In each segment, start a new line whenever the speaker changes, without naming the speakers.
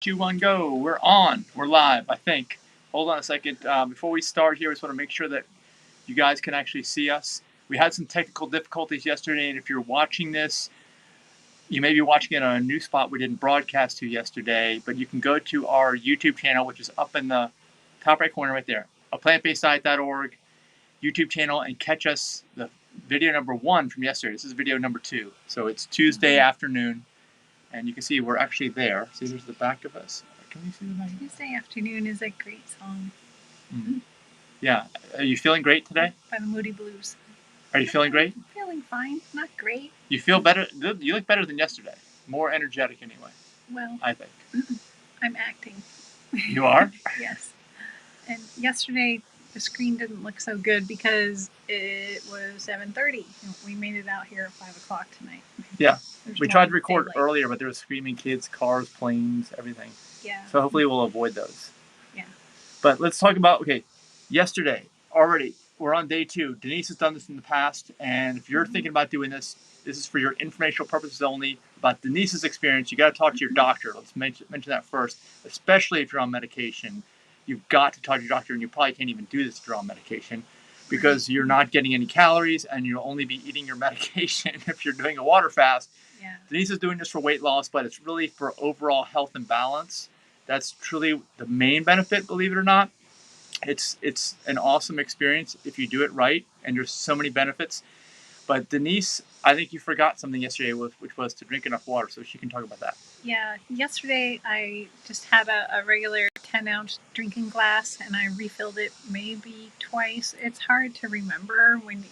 2, 1, go. We're on. We're live, I think. Hold on a second. Before we start here, I just want to make sure that you guys can actually see us. We had some technical difficulties yesterday, and if you're watching this, you may be watching it on a new spot we didn't broadcast to yesterday, but you can go to our YouTube channel, which is up in the top right corner right there, aplantbaseddiet.org YouTube channel, and catch us, the video number 1 from yesterday. This is video number 2. So it's Tuesday afternoon. And you can see we're actually there. See, there's the back of us. Can you see the back?
Tuesday Afternoon is a great song.
Yeah. Are you feeling great today?
By the Moody Blues.
Are you feeling great?
I'm feeling fine. Not great.
You feel better? You look better than yesterday. More energetic anyway.
Well,
I think.
I'm acting.
You are?
Yes. And yesterday the screen didn't look so good because it was 7:30. We made it out here at 5 o'clock tonight.
Yeah. We tried to record earlier, but there were screaming kids, cars, planes, everything.
Yeah.
So hopefully we'll avoid those.
Yeah.
But let's talk about, yesterday, already, we're on day 2. Denise has done this in the past, and if you're thinking about doing this, this is for your informational purposes only. About Denise's experience, you got to talk to your doctor. Let's mention that first, especially if you're on medication. You've got to talk to your doctor, and you probably can't even do this if you're on medication because you're not getting any calories, and you'll only be eating your medication if you're doing a water fast.
Yeah.
Denise is doing this for weight loss, but it's really for overall health and balance. That's truly the main benefit, believe it or not. It's an awesome experience if you do it right, and there's so many benefits. But Denise, I think you forgot something yesterday, which was to drink enough water, so she can talk about that.
Yeah, yesterday I just had a regular 10-ounce drinking glass, and I refilled it maybe twice. It's hard to remember when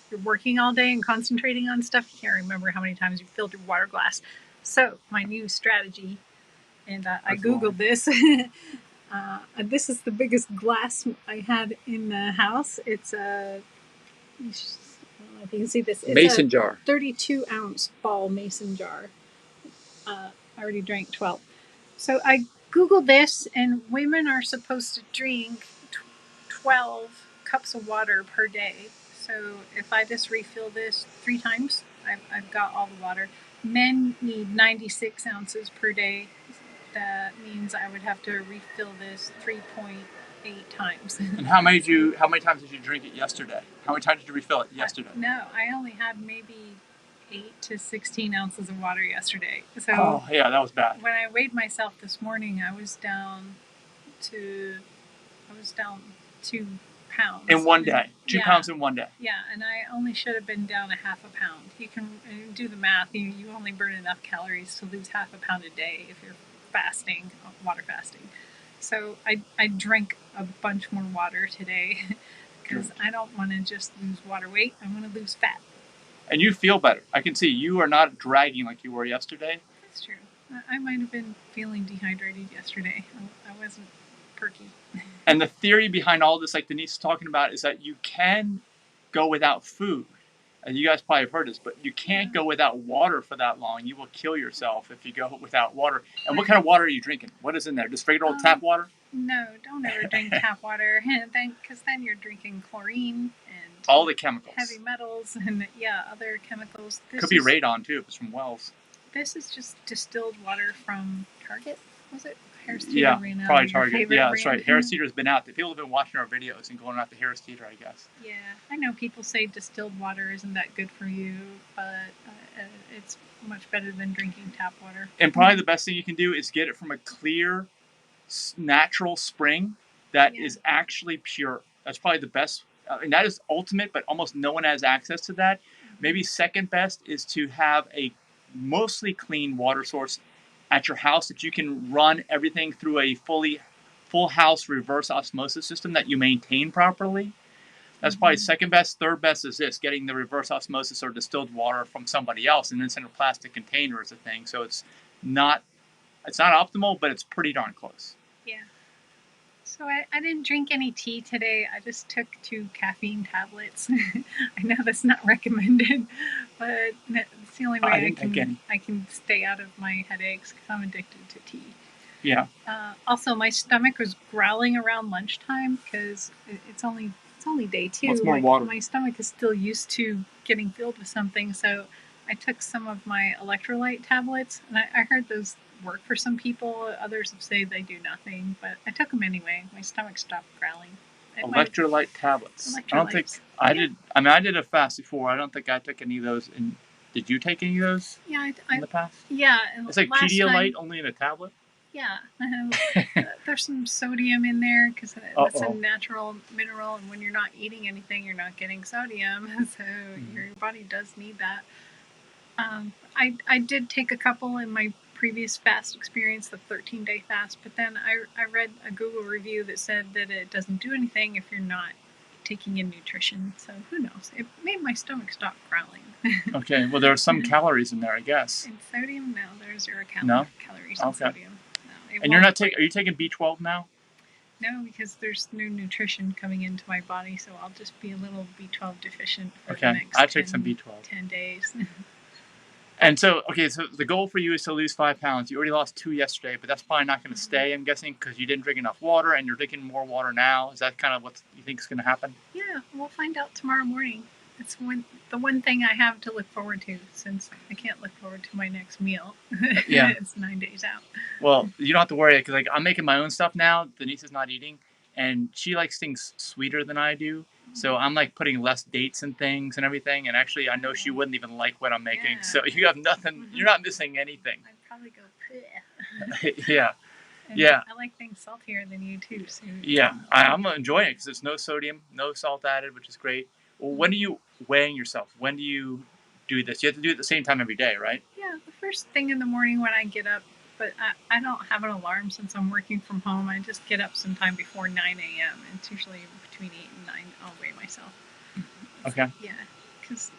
you're working all day and concentrating on stuff. You can't remember how many times you filled your water glass. So my new strategy, and I Googled this. This is the biggest glass I had in the house. It's a, I don't know if you can see this. It's
mason jar.
32-ounce ball mason jar. I already drank 12. So I Googled this, and women are supposed to drink 12 cups of water per day. So if I just refill this 3 times, I've got all the water. Men need 96 ounces per day. That means I would have to refill this 3.8 times.
And how many times did you drink it yesterday? How many times did you refill it yesterday?
No, I only had maybe 8 to 16 ounces of water yesterday. So
that was bad.
When I weighed myself this morning, I was down 2 pounds.
In one day. 2 pounds in one day.
Yeah, and I only should have been down a half a pound. You can do the math. You only burn enough calories to lose half a pound a day if you're fasting, water fasting. So I drank a bunch more water today because I don't want to just lose water weight. I want to lose fat.
And you feel better. I can see you are not dragging like you were yesterday.
That's true. I might have been feeling dehydrated yesterday. I wasn't perky.
And the theory behind all this, like Denise is talking about, is that you can go without food. And you guys probably have heard this, but you can't go without water for that long. You will kill yourself if you go without water. And what kind of water are you drinking? What is in there? Just regular old tap water?
No, don't ever drink tap water, because then you're drinking chlorine and
all the chemicals,
heavy metals, and other chemicals.
Could be radon too if it's from wells.
This is just distilled water from Target. Was it? Harris Teeter?
Yeah, probably Target. Yeah, that's right.
Brand.
Harris Teeter's been out. People have been watching our videos and going out to Harris Teeter, I guess.
Yeah, I know people say distilled water isn't that good for you, but it's much better than drinking tap water.
And probably the best thing you can do is get it from a clear, natural spring that is actually pure. That's probably the best. And that is ultimate, but almost no one has access to that. Maybe second best is to have a mostly clean water source at your house that you can run everything through a full house reverse osmosis system that you maintain properly. That's probably second best. Third best is this, getting the reverse osmosis or distilled water from somebody else, and it's in a plastic container is a thing. So it's not optimal, but it's pretty darn close.
Yeah. So I didn't drink any tea today. I just took 2 caffeine tablets. I know that's not recommended, but it's the only way I can stay out of my headaches because I'm addicted to tea.
Yeah.
Also, my stomach was growling around lunchtime because it's only day 2.
What's more water?
My stomach is still used to getting filled with something, so I took some of my electrolyte tablets, and I heard those work for some people. Others have said they do nothing, but I took them anyway. My stomach stopped growling.
Electrolyte tablets. I don't think I did. I mean, I did a fast before. I don't think I took any of those. And did you take any of those?
Yeah,
in the past.
Yeah,
it's like Pedialyte only in a tablet.
Yeah, there's some sodium in there because that's a natural mineral, and when you're not eating anything, you're not getting sodium, so your body does need that. I did take a couple in my previous fast experience, the 13-day fast, but then I read a Google review that said that it doesn't do anything if you're not taking in nutrition, so who knows? It made my stomach stop growling.
Okay, well, there are some calories in there, I guess.
And sodium? No, there's 0 calories in sodium. No,
and you're not taking? Are you taking B12 now?
No, because there's no nutrition coming into my body, so I'll just be a little B12 deficient for the next
I take some B12.
10 days.
And so, so the goal for you is to lose 5 pounds. You already lost 2 yesterday, but that's probably not going to stay, I'm guessing, because you didn't drink enough water, and you're drinking more water now. Is that kind of what you think is going to happen?
Yeah, we'll find out tomorrow morning. It's the one thing I have to look forward to, since I can't look forward to my next meal.
Yeah.
It's 9 days out.
Well, you don't have to worry, because I'm making my own stuff now. Denise is not eating, and she likes things sweeter than I do. So I'm putting less dates and things and everything. And actually, I know she wouldn't even like what I'm making. Yeah. So you have nothing. You're not missing anything.
I'd probably go,
yeah.
And yeah. I like things saltier than you too. So
yeah, I'm enjoying it because there's no sodium, no salt added, which is great. Well, when are you weighing yourself? When do you do this? You have to do it at the same time every day, right?
Yeah, the first thing in the morning when I get up. But I don't have an alarm since I'm working from home. I just get up sometime before 9 a.m. It's usually between 8 and 9. I'll weigh myself.
Okay.
Yeah, because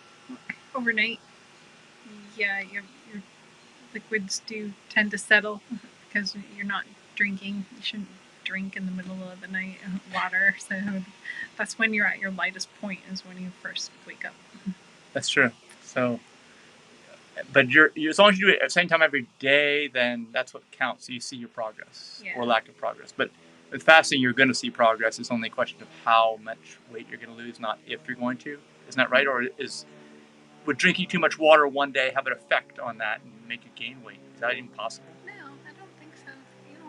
overnight, your liquids do tend to settle because you're not drinking. You shouldn't drink in the middle of the night water. So that's when you're at your lightest point, is when you first wake up.
That's true. So... But as long as you do it at the same time every day, then that's what counts. So you see your progress or lack of progress. But with fasting, you're going to see progress. It's only a question of how much weight you're going to lose, not if you're going to. Isn't that right? Or would drinking too much water one day have an effect on that and make you gain weight? Is that even possible?
No, I don't think so.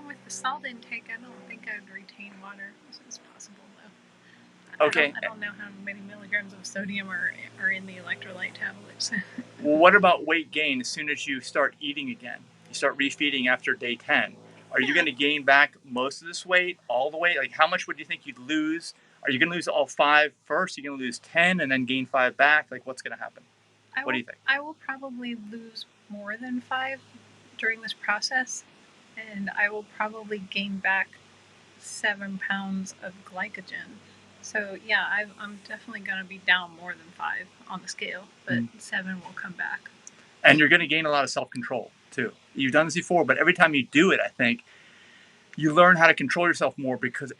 With the salt intake, I don't think I would retain water. It's possible, though.
Okay.
I don't know how many milligrams of sodium are in the electrolyte tablets.
Well, what about weight gain as soon as you start eating again? You start refeeding after day 10. Are you going to gain back most of this weight, all the weight? Like, how much would you think you'd lose? Are you going to lose all 5 first? Are you going to lose 10 and then gain 5 back? Like, what's going to happen? What do you think?
I will probably lose more than 5 during this process, and I will probably gain back 7 pounds of glycogen. So, yeah, I'm definitely going to be down more than 5 on the scale, but 7 will come back.
And you're going to gain a lot of self-control, too. You've done this before, but every time you do it, I think, you learn how to control yourself more, because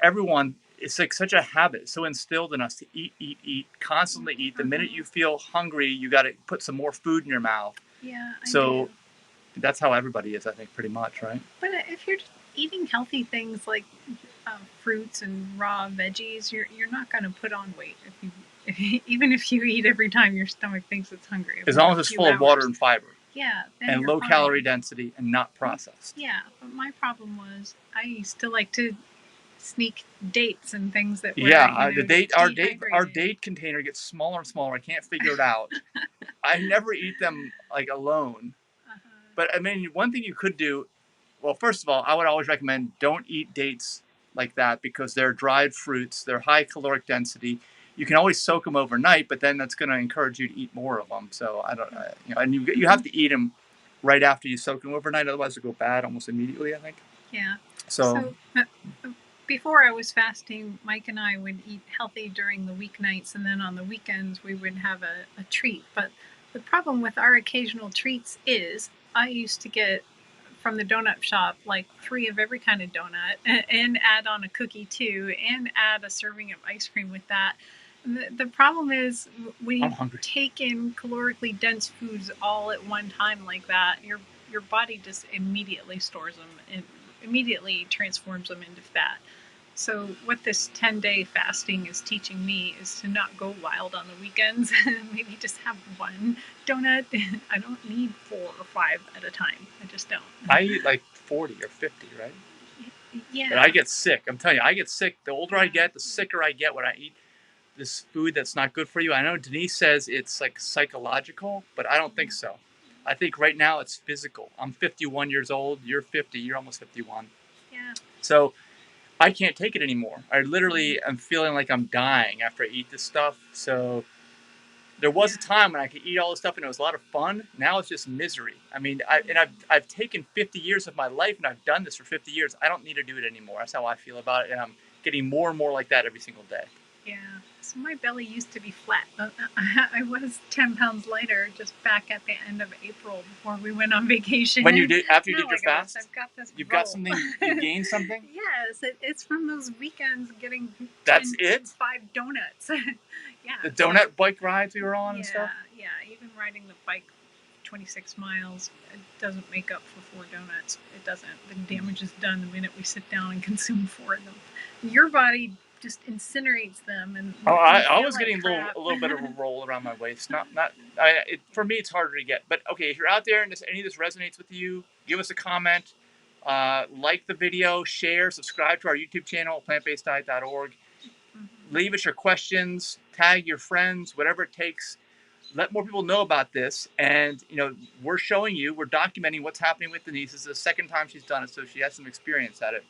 it's like such a habit, so instilled in us to eat, constantly eat. The minute you feel hungry, you got to put some more food in your mouth.
Yeah,
So that's how everybody is, I think, pretty much, right?
But if you're just eating healthy things like fruits and raw veggies, you're not going to put on weight even if you eat every time your stomach thinks it's hungry.
As long as it's full of water and fiber.
Yeah.
And low calorie density and not processed.
Yeah, but my problem was I used to like to sneak dates and things that were
our date container gets smaller and smaller. I can't figure it out. I never eat them alone. But I mean, one thing you could do, well, first of all, I would always recommend don't eat dates like that, because they're dried fruits. They're high caloric density. You can always soak them overnight, but then that's going to encourage you to eat more of them. So I don't, and you have to eat them right after you soak them overnight, otherwise they'll go bad almost immediately, I think.
Yeah.
So
before I was fasting, Mike and I would eat healthy during the weeknights, and then on the weekends we would have a treat. But the problem with our occasional treats is I used to get from the donut shop 3 of every kind of donut, and add on a cookie too, and add a serving of ice cream with that. The problem is when you take in calorically dense foods all at one time like that, your body just immediately stores them and immediately transforms them into fat. So what this 10-day fasting is teaching me is to not go wild on the weekends. Maybe just have 1 donut. I don't need 4 or 5 at a time. I just don't.
I eat 40 or 50, right?
Yeah.
But I get sick. I'm telling you, I get sick. The older I get, the sicker I get when I eat this food that's not good for you. I know Denise says it's like psychological, but I don't think so. I think right now it's physical. I'm 51 years old. You're 50. You're almost 51.
Yeah.
So I can't take it anymore. I literally am feeling like I'm dying after I eat this stuff. So there was a time when I could eat all this stuff and it was a lot of fun. Now it's just misery. I mean, I've taken 50 years of my life and I've done this for 50 years. I don't need to do it anymore. That's how I feel about it, and I'm getting more and more like that every single day.
Yeah. So my belly used to be flat. I was 10 pounds lighter just back at the end of April before we went on vacation.
When you did, after you did your fast,
I've got this.
You've got something. You gained something.
Yes, it's from those weekends getting.
That's it.
5 donuts. Yeah.
The donut bike rides we were on and stuff.
Yeah. Even riding the bike 26 miles, it doesn't make up for 4 donuts. It doesn't. The damage is done the minute we sit down and consume 4 of them. Your body just incinerates them, and
I was getting a little bit of a roll around my waist. For me, it's harder to get. But okay, if you're out there and any of this resonates with you, give us a comment, like the video, share, subscribe to our YouTube channel, plantbaseddiet.org. Leave us your questions, tag your friends, whatever it takes. Let more people know about this. And we're documenting what's happening with Denise. This is the second time she's done it, so she has some experience at it.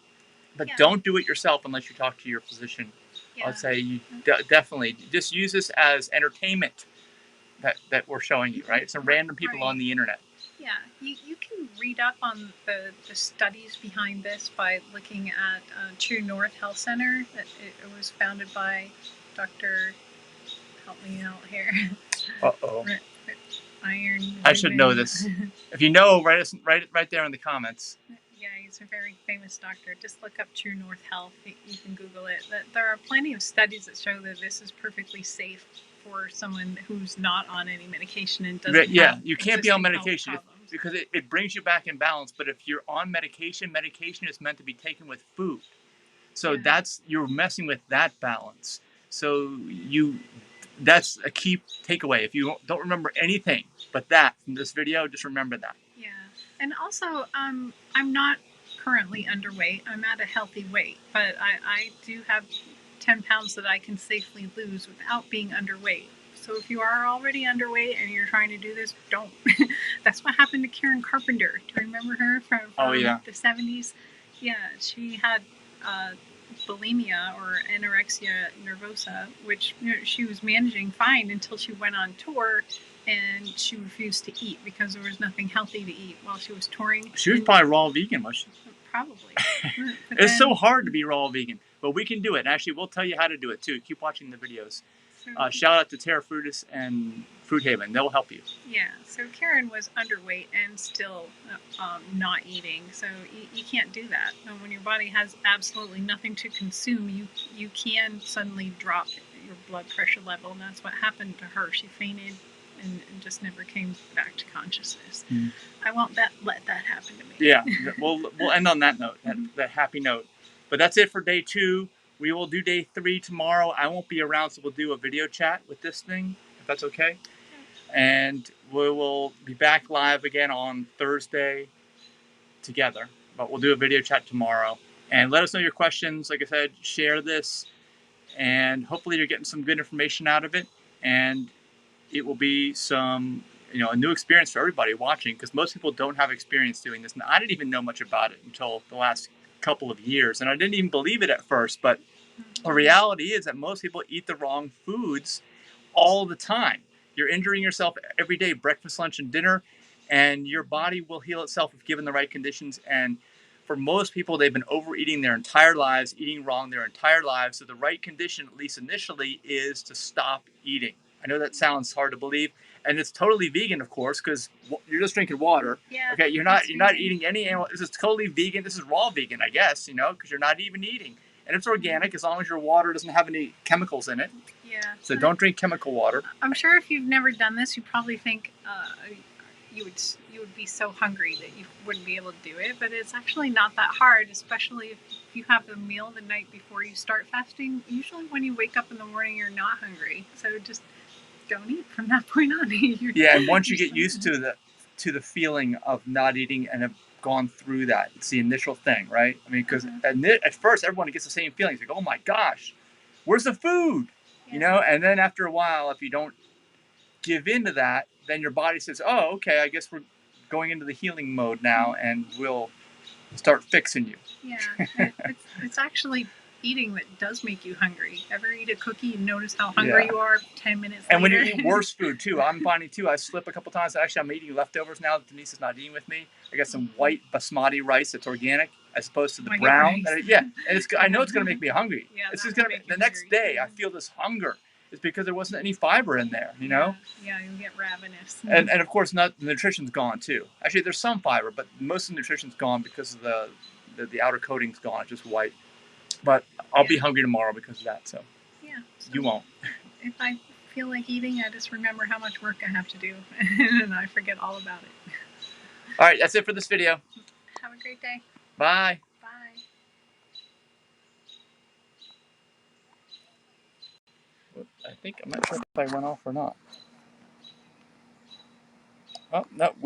But don't do it yourself unless you talk to your physician. Yeah. I'd say you definitely just use this as entertainment that we're showing you, right? Some random people on the internet.
Yeah, you can read up on the studies behind this by looking at True North Health Center. It was founded by Dr. Help me out here.
Uh-oh.
Iron.
I should know this. If you know, write right there in the comments.
Yeah, he's a very famous doctor. Just look up True North Health. You can Google it. There are plenty of studies that show that this is perfectly safe for someone who's not on any medication and doesn't.
Yeah, you can't be on medication because it brings you back in balance. But if you're on medication is meant to be taken with food. So you're messing with that balance. So that's a key takeaway. If you don't remember anything but that from this video, just remember that.
Yeah. And also, I'm not currently underweight. I'm at a healthy weight, but I do have 10 pounds that I can safely lose without being underweight. So if you are already underweight and you're trying to do this, don't. That's what happened to Karen Carpenter. Do you remember her from the 70s? Yeah, she had bulimia or anorexia nervosa, which she was managing fine until she went on tour. And she refused to eat because there was nothing healthy to eat while she was touring.
She was probably raw vegan, was she?
Probably.
It's so hard to be raw vegan, but we can do it. And actually, we'll tell you how to do it too. Keep watching the videos. Shout out to Terra Fruitus and Fruit Haven. They'll help you.
Yeah. So Karen was underweight and still not eating. So you can't do that. And when your body has absolutely nothing to consume, you can suddenly drop your blood pressure level, and that's what happened to her. She fainted and just never came back to consciousness. I won't let that happen to me.
Yeah, we'll end on that note, that happy note. But that's it for day 2. We will do day 3 tomorrow. I won't be around, so we'll do a video chat with this thing, if that's okay. And we will be back live again on Thursday together. But we'll do a video chat tomorrow. And let us know your questions. Like I said, share this. And hopefully you're getting some good information out of it. And it will be a new experience for everybody watching, because most people don't have experience doing this. And I didn't even know much about it until the last couple of years. And I didn't even believe it at first. But the reality is that most people eat the wrong foods all the time. You're injuring yourself every day, breakfast, lunch, and dinner. And your body will heal itself if given the right conditions. And for most people, they've been overeating their entire lives, eating wrong their entire lives. So the right condition, at least initially, is to stop eating. I know that sounds hard to believe, and it's totally vegan, of course, because you're just drinking water.
Yeah.
Okay, you're not eating any animal. This is totally vegan. This is raw vegan, I guess, because you're not even eating, and it's organic as long as your water doesn't have any chemicals in it.
Yeah.
So don't drink chemical water. I'm
sure if you've never done this, you probably think you would be so hungry that you wouldn't be able to do it, but it's actually not that hard, especially if you have a meal the night before you start fasting. Usually, when you wake up in the morning, you're not hungry, so just don't eat from that point on.
Yeah, and once you get used to the feeling of not eating and gone through that. It's the initial thing, right? I mean, because at first everyone gets the same feelings, like, oh my gosh, where's the food?
Yeah.
You know, and then after a while, if you don't give into that, then your body says, oh, okay, I guess we're going into the healing mode now, and we'll start fixing you.
Yeah, it's actually eating that does make you hungry. Ever eat a cookie and notice how hungry you are 10 minutes
and
later?
when you eat worse food too, I'm finding too, I slip a couple times. Actually, I'm eating leftovers now that Denise is not eating with me. I got some white basmati rice that's organic as opposed to the brown. And and it's, I know it's going to make me hungry.
Yeah,
it's just going to the next day I feel this hunger. It's because there wasn't any fiber in there, you know?
Yeah, you get ravenous.
And of course, the nutrition's gone too. Actually, there's some fiber, but most of the nutrition's gone because of the outer coating's gone. It's just white. But I'll be hungry tomorrow because of that. So you won't.
If I feel like eating, I just remember how much work I have to do, and I forget all about it.
All right, that's it for this video.
Have a great day.
Bye.
Bye.
I think I'm not sure if I went off or not. Oh no, we